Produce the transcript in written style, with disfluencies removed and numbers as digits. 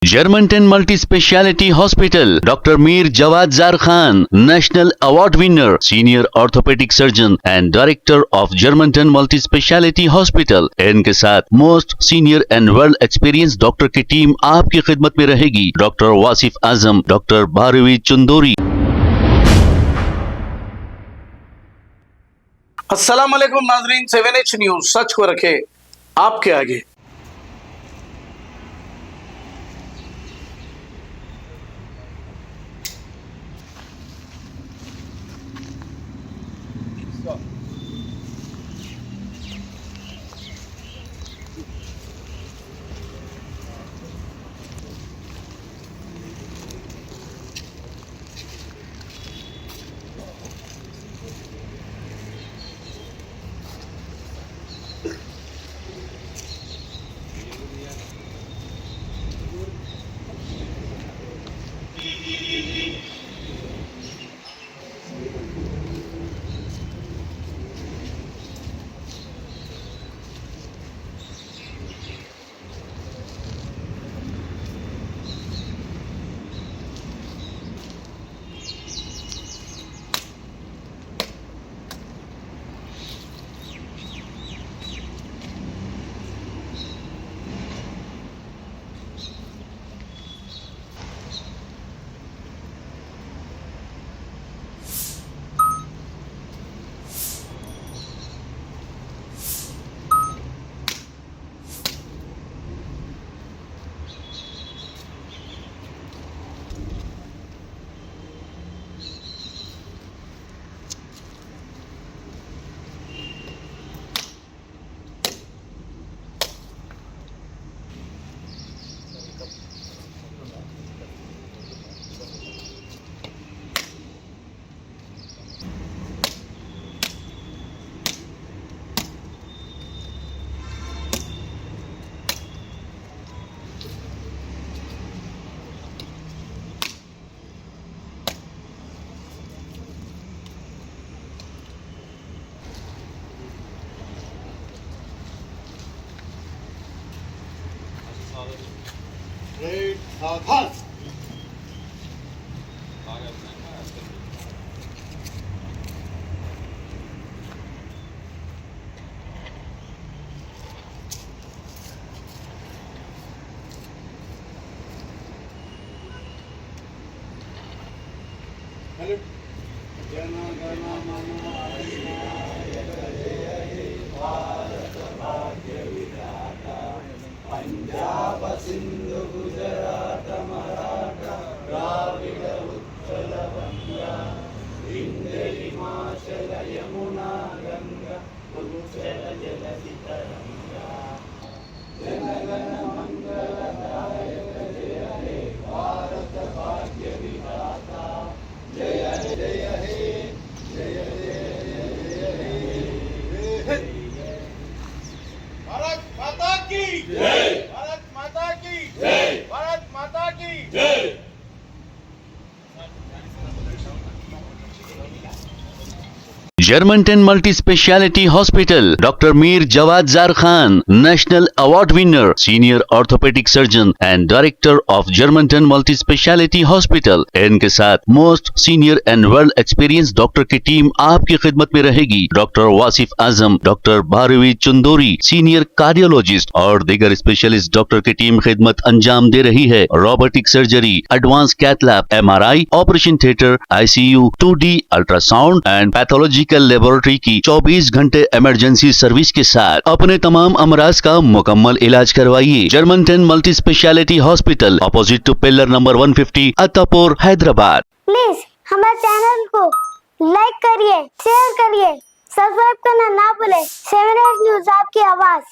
Germantown Multi-Speciality Hospital, Dr. Mir Jawad Zar Khan, National Award winner, Senior Orthopedic Surgeon and Director of Germantown Multi-Speciality Hospital। इनके साथ most senior and world experience doctor की टीम आपकी खिदमत में रहेगी। Doctor Wasif Azam, doctor Bharvi Chandori. अस्सलाम वालेकुम नाजरीन, 7H न्यूज सच को रखे आपके आगे। पंजाब सिंधु गुजरात मराठा द्राविड उत्कल बंगा विंध्य हिमाचल यमुना गंगा उच्चल जलधि तरंगा जनगण मंगलदायक जय हे भारत भाग्य विधाता जय हे जय हे जय हे भारत माता की जय, भारत माता की जय, भारत माता की जय। Germantown Multi-Speciality Hospital, Dr. Mir Jawad Zar Khan, National Award winner, Senior Orthopedic Surgeon and Director of Germantown Multi-Speciality Hospital। इनके साथ most senior and world experience doctor की टीम आपकी खिदमत में रहेगी। Doctor Wasif Azam, doctor Bharvi Chandori, senior cardiologist और दीगर स्पेशलिस्ट डॉक्टर की टीम खिदमत अंजाम दे रही है। Robotic surgery, advance cath lab, MRI, operation theatre, ICU, 2D ultrasound and pathological laboratory की 24 घंटे इमरजेंसी सर्विस के साथ अपने तमाम अमराज का मुकम्मल इलाज करवाइए। Germanten multi speciality hospital, opposite to pillar number 150, Attapur, Hyderabad. Please हमारे चैनल को लाइक करिए, शेयर करिए, सब्सक्राइब करना ना भूले। 7H न्यूज आपकी आवाज।